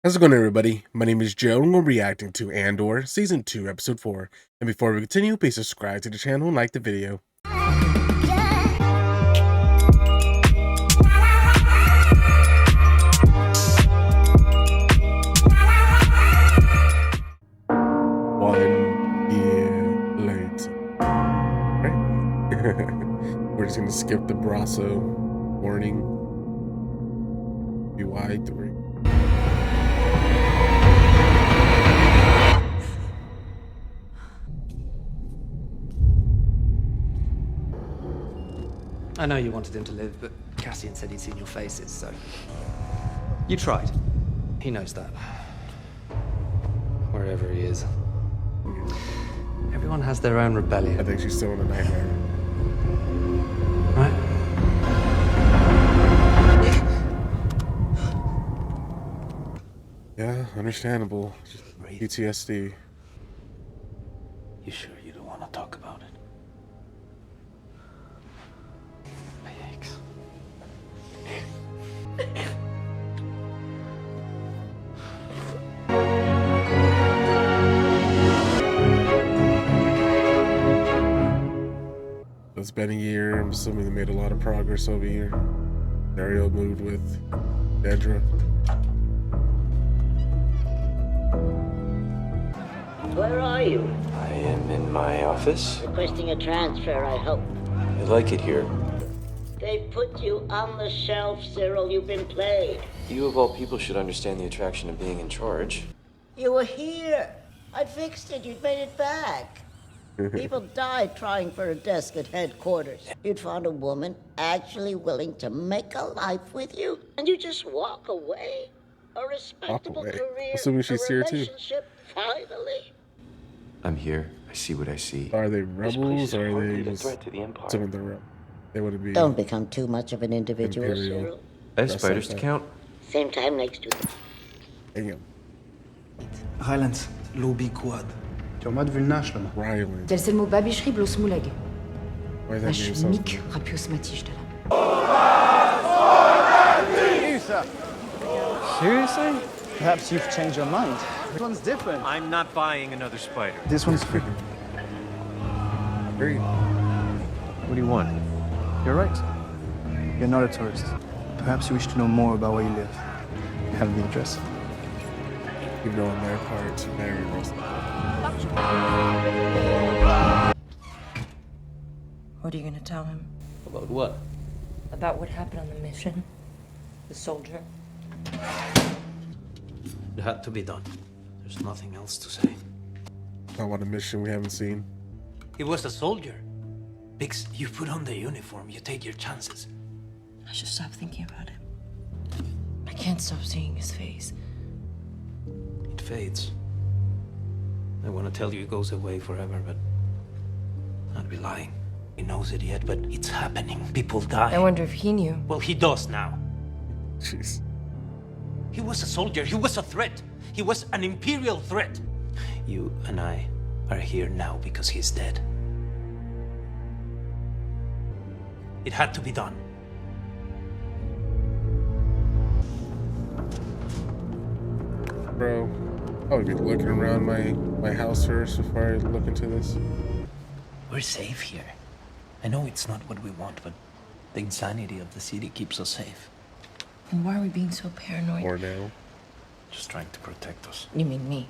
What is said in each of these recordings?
How's it going, everybody? My name is Joe, and we're reacting to Andor Season 2, Episode 4. And before we continue, please subscribe to the channel and like the video. One year later. Right? We're just going to skip the Brasso warning. UI3. I know you wanted him to live, but Cassian said he'd seen your faces, so... You tried. He knows that. Wherever he is. Everyone has their own rebellion. I think she's still in a nightmare. Right? Yeah, understandable. PTSD. You sure you don't want to talk about it? Yikes. It's been a year. I'm assuming they made a lot of progress over here. Dario moved with Dedra. Where are you? I am in my office. Requesting a transfer, I hope. I like it here. They put you on the shelf, Cyril. You've been played. You of all people should understand the attraction of being in charge. You were here. I fixed it. You'd made it back. People died trying for a desk at headquarters. You'd found a woman actually willing to make a life with you, and you just walk away. A respectable career, Assuming she's a here too. relationship, finally. I'm here. I see what I see. Are they This place rebels is or are hardly they a just threat to the Empire. some of the rebels? They wouldn't be. Don't become too much of an individual, Imperial. Cyril. I have Dress spiders like to that. count. Same time next week. Damn. Highlands, lobby quad. Jomad Vilnash lama. Ryland. تلسل بابيشري بلو سمولاج Why is that باش name so نيك رابيوس ماتيش دلا Seriously? Perhaps you've changed your mind. This one's different. I'm not buying another spider. This one's free. great? What do you want? You're right. You're not a tourist. Perhaps you wish to know more about where you live. You have the address. You know, on their part, very nice. What are you gonna tell him? About what? About what happened on the mission? The soldier? It had to be done. There's nothing else to say. I want a mission we haven't seen. He was a soldier. Biggs, you put on the uniform, you take your chances. I should stop thinking about it. I can't stop seeing his face. It fades. I want to tell you it goes away forever, but I'd be lying. He knows it yet, but it's happening. People die. I wonder if he knew. Well, he does now. Jeez. He was a soldier. He was a threat. He was an imperial threat. You and I are here now because he's dead. It had to be done. Bro, I would be looking around my house first before I look into this. We're safe here. I know it's not what we want, but the insanity of the city keeps us safe. And why are we being so paranoid? Or now. Just trying to protect us. You mean me?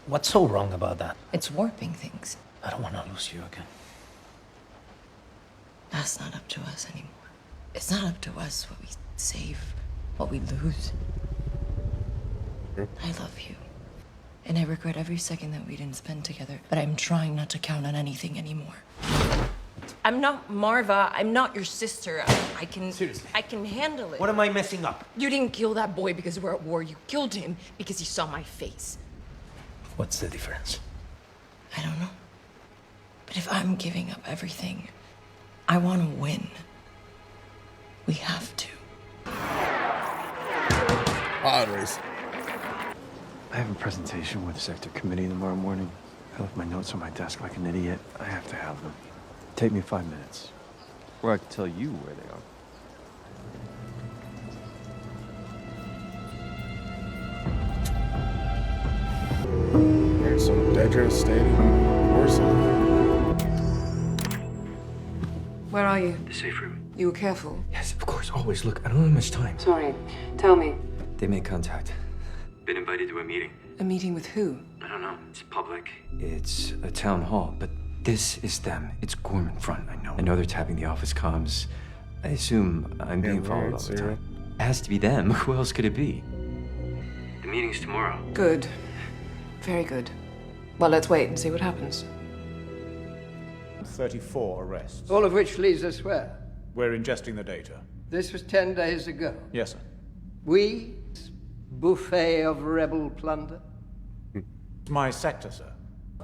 What's so wrong about that? It's warping things. I don't want to lose you again. That's not up to us anymore. It's not up to us what we save, what we lose. Sure. I love you. And I regret every second that we didn't spend together, but I'm trying not to count on anything anymore. I'm not Marva. I'm not your sister. I can... Seriously? I can handle it. What am I messing up? You didn't kill that boy because we're at war. You killed him because he saw my face. What's the difference? I don't know. But if I'm giving up everything, I want to win. We have to. Always. I have a presentation with Sector Committee tomorrow morning. I left my notes on my desk like an idiot. I have to have them. Take me 5 minutes. Or I can tell you where they are. some devastating person. Where are you? The safe room. You were careful. Yes, of course, always. Look, I don't have much time. Sorry. Tell me. They made contact. Been invited to a meeting. A meeting with who? I don't know. It's public. It's a town hall, but this is them. It's Ghorman front, I know. I know they're tapping the office comms. I assume I'm being followed all the time. It has to be them. Who else could it be? The meeting's tomorrow. Good. Very good. Well, let's wait and see what happens. 34 arrests. All of which leaves us where? We're ingesting the data. This was 10 days ago. Yes, sir. We, buffet of rebel plunder. It's my sector, sir.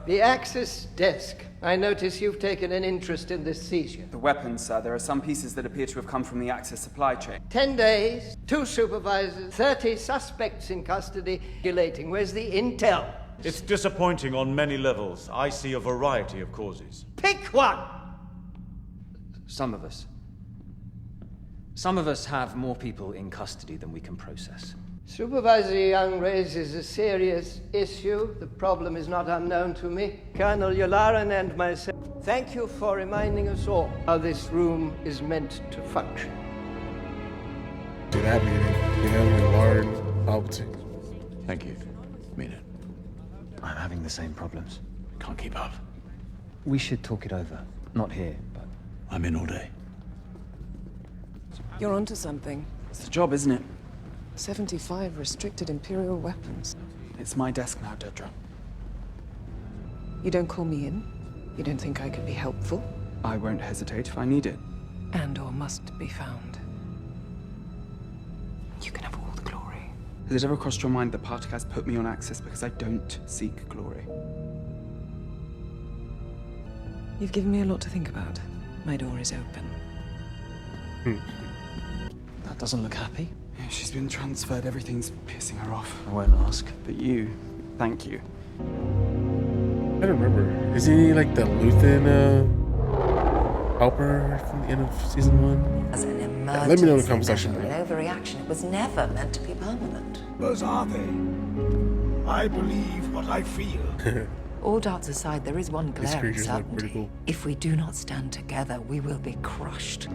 The Axis desk. I notice you've taken an interest in this seizure. The weapons, sir. There are some pieces that appear to have come from the Axis supply chain. 10 days, 2 supervisors, 30 suspects in custody. Regulating. Where's the intel? It's disappointing on many levels. I see a variety of causes. Pick one! Some of us. Some of us have more people in custody than we can process. Supervisor Young raises a serious issue. The problem is not unknown to me. Colonel Yularan and myself, thank you for reminding us all how this room is meant to function. To that meeting, Lauren, Palpatine. Thank you. Mean it. I'm having the same problems. Can't keep up. We should talk it over. Not here, but... I'm in all day. You're onto something. It's the job, isn't it? 75 restricted Imperial weapons. It's my desk now, Dedra. You don't call me in? You don't think I could be helpful? I won't hesitate if I need it. Andor must be found. You can have all the glory. Has it ever crossed your mind that Partagas put me on Axis because I don't seek glory? You've given me a lot to think about. My door is open. That doesn't look happy. Yeah, she's been transferred. Everything's pissing her off. I won't ask. But you, thank you. I don't remember. Is he like the Luthen helper from the end of season 1? As an emergency Let me know in the comment section. measure, an overreaction. It was never meant to be permanent. Those are they. I believe what I feel. All doubts aside, there is one These glaring creatures look pretty certainty. cool. If we do not stand together, we will be crushed.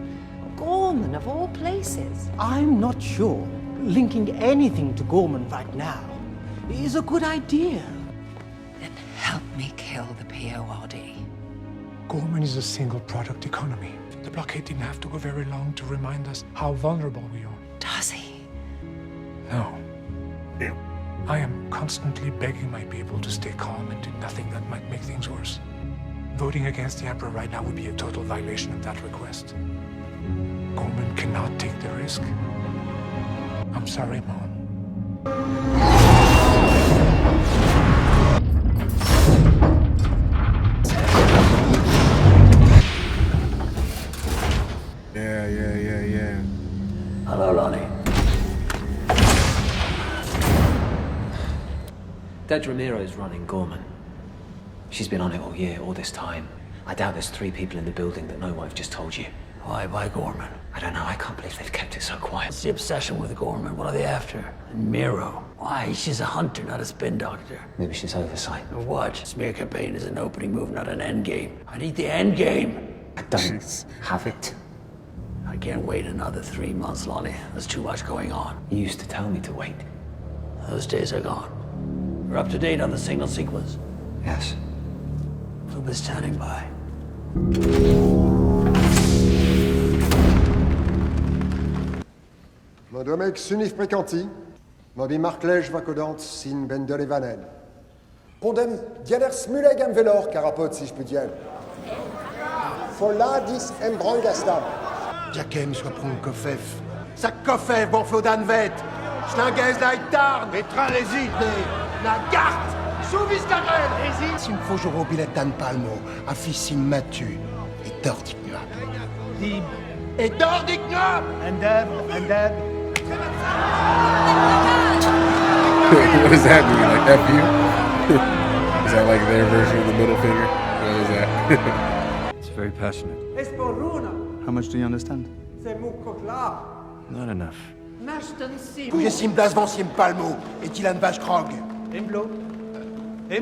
Ghorman, of all places. I'm not sure linking anything to Ghorman right now is a good idea. Then help me kill the PORD. Ghorman is a single product economy. The blockade didn't have to go very long to remind us how vulnerable we are. Does he? No. Yeah. I am constantly begging my people to stay calm and do nothing that might make things worse. Voting against the Emperor right now would be a total violation of that request. Ghorman cannot take the risk. I'm sorry, Mom. Yeah. Hello, Lonnie. Dedra Miro's running Ghorman. She's been on it all year, all this time. I doubt there's 3 people in the building that know what I've just told you. Why Ghorman? I don't know, I can't believe they've kept it so quiet. What's the obsession with Ghorman? What are they after? Miro. Why? She's a hunter, not a spin doctor. Maybe she's oversight. Or what? Smear campaign is an opening move, not an end game. I need the end game. I don't have it. I can't wait another 3 months, Lonnie. There's too much going on. You used to tell me to wait. Those days are gone. We're up to date on the signal sequence. Yes. We'll be standing by. Modomek Sunif Prekanti, Mobi Marklej Vakodant Sin Bendel Evanen. Pondem Dialer Smuleg Velor Carapot, si je peux dire. Foladis Embrangastam. Jakem soit prong kofef. Sa kofef bon flodan vet. Schlanges d'Aitarn. Petra lesit. Na gart. Souvis Garel. Lesit. Sin fojoro bilet dan palmo. Affisin matu. Et dordignop. Dib. Et dordignop. Andeb. What does that mean? Like F you? Is that like their version of the middle finger? What is that? It's very passionate. How much do you understand? Not enough. Kuyesim das vansim palmo. Et ilan vache krog. He's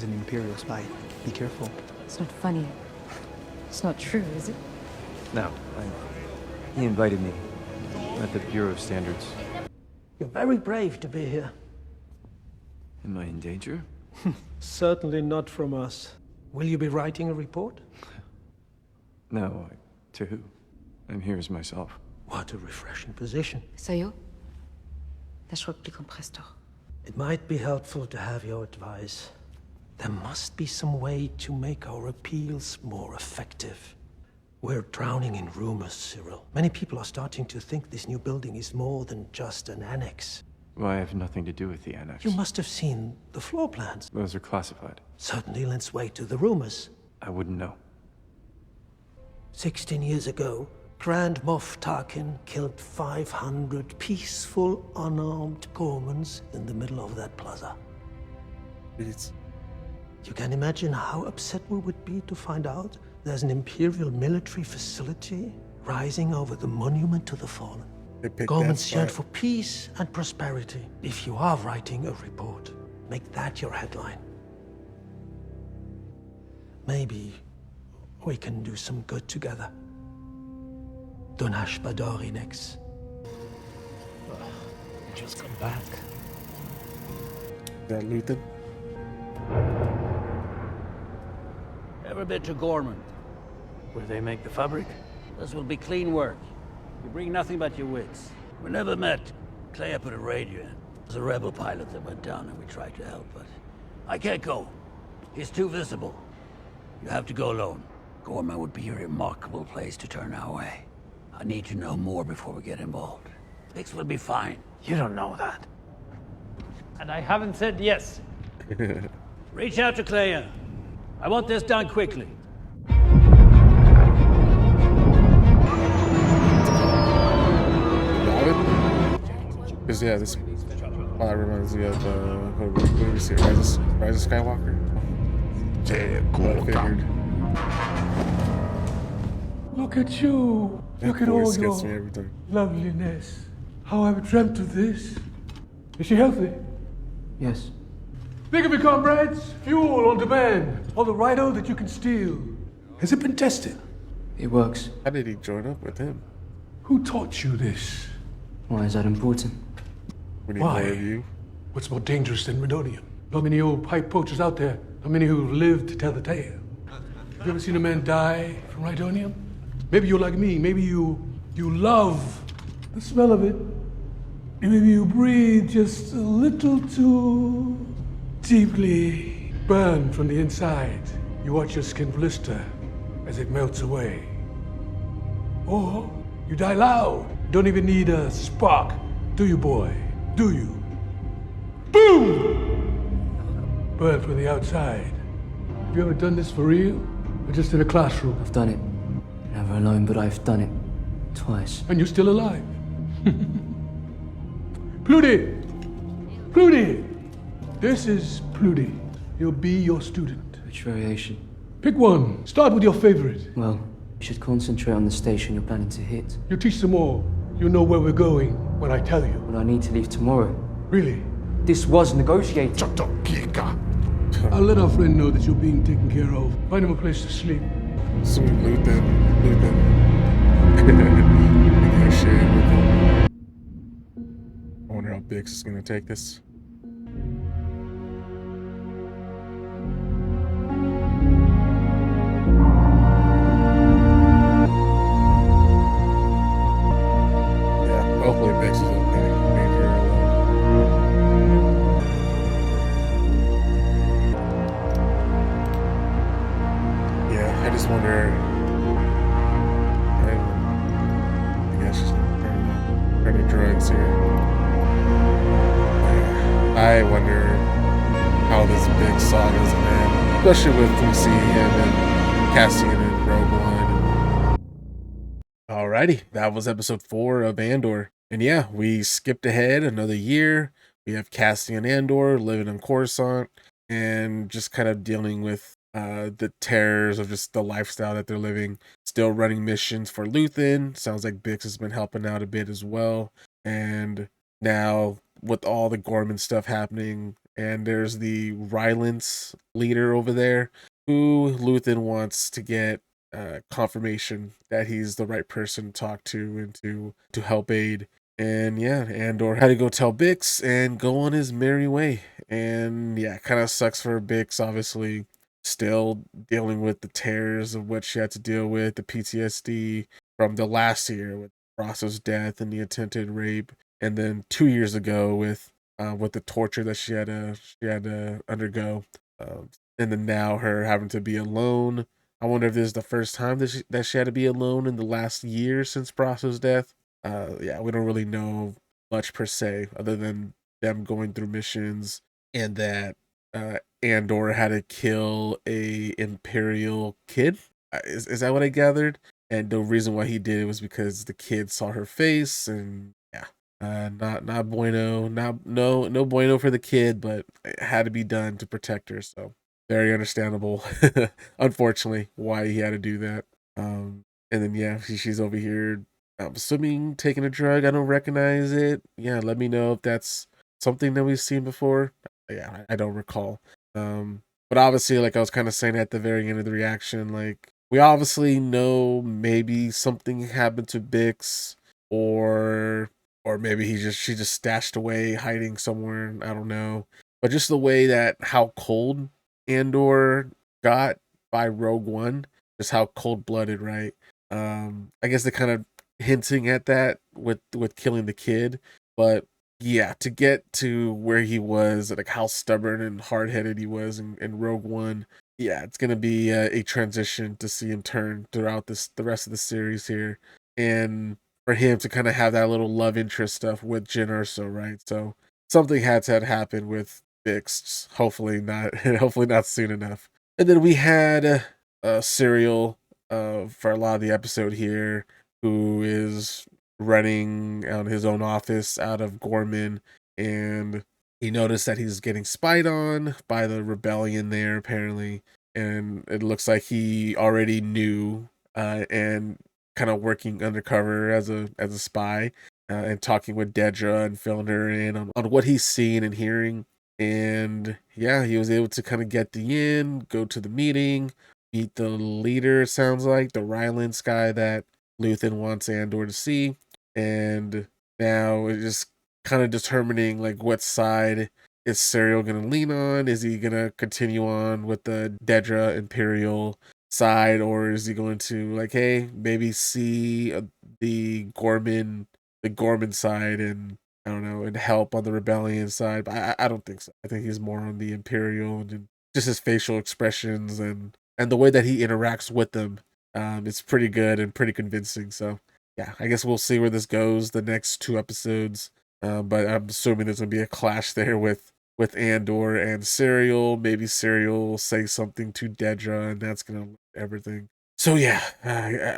an Imperial spy. Be careful. It's not funny. It's not true, is it? No, he invited me. At the Bureau of Standards. You're very brave to be here. Am I in danger? Certainly not from us. Will you be writing a report? No, to who? I'm here as myself. What a refreshing position. Sérieux? Tâche plus compressor. It might be helpful to have your advice. There must be some way to make our appeals more effective. We're drowning in rumors, Cyril. Many people are starting to think this new building is more than just an annex. Well, I have nothing to do with the annex. You must have seen the floor plans. Those are classified. Certainly lends weight to the rumors. I wouldn't know. 16 years ago, Grand Moff Tarkin killed 500 peaceful, unarmed Ghormans in the middle of that plaza. You can imagine how upset we would be to find out there's an Imperial military facility rising over the monument to the fallen. Ghormans yearn for peace and prosperity. If you are writing a report, make that your headline. Maybe we can do some good together. Donash Badorinex. Just come back. That Luthen? Ever been to Ghorman? Where they make the fabric? This will be clean work. You bring nothing but your wits. We never met. Clea put a radio in. There's a rebel pilot that went down and we tried to help, but I can't go. He's too visible. You have to go alone. Ghorman would be a remarkable place to turn our way. I need to know more before we get involved. Bix will be fine. You don't know that. And I haven't said yes. Reach out to Clea. I want this done quickly. Because yeah, this reminds me of what do we see? Rise of Skywalker. Look at you. Look at all your loveliness. How I've dreamt of this. Is she healthy? Yes. Think of it, comrades. Fuel on demand. Or the Rhino that you can steal. Has it been tested? It works. How did he join up with him? Who taught you this? Why is that important? Why? What's more dangerous than Rhydonium? How many old pipe poachers out there? How many who've lived to tell the tale? Have you ever seen a man die from Rhydonium? Maybe you're like me. Maybe you love the smell of it. And maybe you breathe just a little too deeply. Burn from the inside. You watch your skin blister as it melts away. Or you die loud. Don't even need a spark, do you, boy? Do you? Boom! Burn from the outside. Have you ever done this for real? Or just in a classroom? I've done it. Never alone, but I've done it. Twice. And you're still alive. Pluty! Pluty! This is Pluty. He'll be your student. Which variation? Pick one. Start with your favorite. Well, you should concentrate on the station you're planning to hit. You teach them all. You know where we're going when I tell you. But I need to leave tomorrow. Really? This was negotiated. I'll let our friend know that you're being taken care of. Find him a place to sleep. Sweet Luthen. Negotiate with him. I wonder how Bix is gonna take this. Hopefully Bix is okay. Maybe yeah, I just wonder. I guess she's turn to drugs here. I wonder how this big saga is gonna end, especially with we see him and Cassian and Rogue One. Alrighty, that was episode 4 of Andor. And yeah, we skipped ahead another year. We have Cassian Andor living in Coruscant and just kind of dealing with the terrors of just the lifestyle that they're living. Still running missions for Luthen. Sounds like Bix has been helping out a bit as well. And now with all the Ghorman stuff happening, and there's the Rylance leader over there who Luthen wants to get confirmation that he's the right person to talk to and to help aid. And yeah, Andor had to go tell Bix and go on his merry way. And yeah, kind of sucks for Bix, obviously, still dealing with the tears of what she had to deal with, the PTSD from the last year with Rosso's death and the attempted rape, and then 2 years ago with the torture that she had to undergo, and then now her having to be alone. I wonder if this is the first time that she had to be alone in the last year since Rosso's death. Yeah, we don't really know much per se, other than them going through missions and that Andor had to kill a Imperial kid. Is that what I gathered? And the reason why he did it was because the kid saw her face, and yeah, not bueno, no bueno for the kid, but it had to be done to protect her. So very understandable, unfortunately, why he had to do that. And then yeah, she's over here, I'm assuming taking a drug. I don't recognize it. Yeah, let me know if that's something that we've seen before. Yeah, I don't recall. But obviously, like I was kind of saying at the very end of the reaction, like we obviously know maybe something happened to Bix, or maybe she just stashed away, hiding somewhere. I don't know. But just the way that how cold Andor got by Rogue One, just how cold blooded, right? I guess they're kind of hinting at that with killing the kid, but yeah, to get to where he was, like how stubborn and hard-headed he was in Rogue One, yeah, it's gonna be a transition to see him turn throughout the rest of the series here, and for him to kind of have that little love interest stuff with Jyn Erso, right? So something had to happen with Bix. Hopefully not. Hopefully not soon enough. And then we had Serial for a lot of the episode here, who is running out his own office out of Ghorman, and he noticed that he's getting spied on by the rebellion there, apparently, and it looks like he already knew, and kind of working undercover as a spy, and talking with Dedra and filling her in on what he's seeing and hearing. And yeah, he was able to kind of get the in, go to the meeting, meet the leader, it sounds like, the Rylance guy that Luthen wants Andor to see. And now it's just kind of determining like what side is Serial going to lean on. Is he going to continue on with the Dedra Imperial side, or is he going to like, hey, maybe see the Ghorman side and I don't know, and help on the rebellion side? But I don't think so. I think he's more on the Imperial, and just his facial expressions and the way that he interacts with them, it's pretty good and pretty convincing. So yeah, I guess we'll see where this goes the next 2 episodes. But I'm assuming there's gonna be a clash there with Andor and Serial. Maybe Serial will say something to Dedra, and that's gonna everything. So yeah,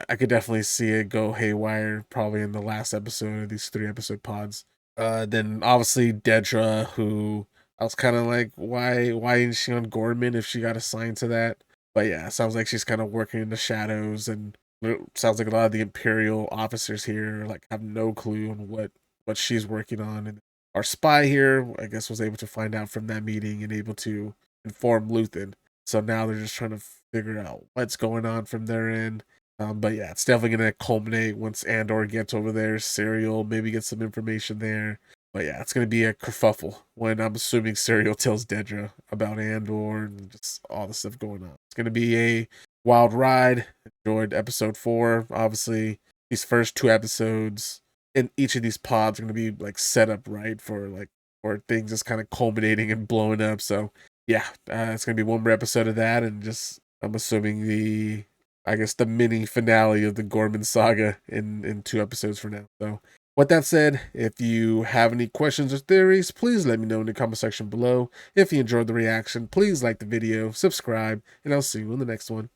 I could definitely see it go haywire probably in the last episode of these 3 episode pods. Then obviously Dedra, who I was kind of like, why isn't she on Ghorman if she got assigned to that? But yeah, it sounds like she's kind of working in the shadows, and it sounds like a lot of the Imperial officers here like have no clue on what she's working on. And our spy here, I guess, was able to find out from that meeting and able to inform Luthen. So now they're just trying to figure out what's going on from their end. But yeah, it's definitely going to culminate once Andor gets over there. Serial maybe get some information there. But yeah, it's going to be a kerfuffle when I'm assuming Serial tells Dedra about Andor and just all the stuff going on. It's going to be a wild ride. Enjoyed episode 4. Obviously, these first 2 episodes in each of these pods are going to be like set up right for things just kind of culminating and blowing up. So yeah, it's going to be one more episode of that, and just I'm assuming the mini finale of the Ghorman saga in 2 episodes from now. So with that said, if you have any questions or theories, please let me know in the comment section below. If you enjoyed the reaction, please like the video, subscribe, and I'll see you in the next one.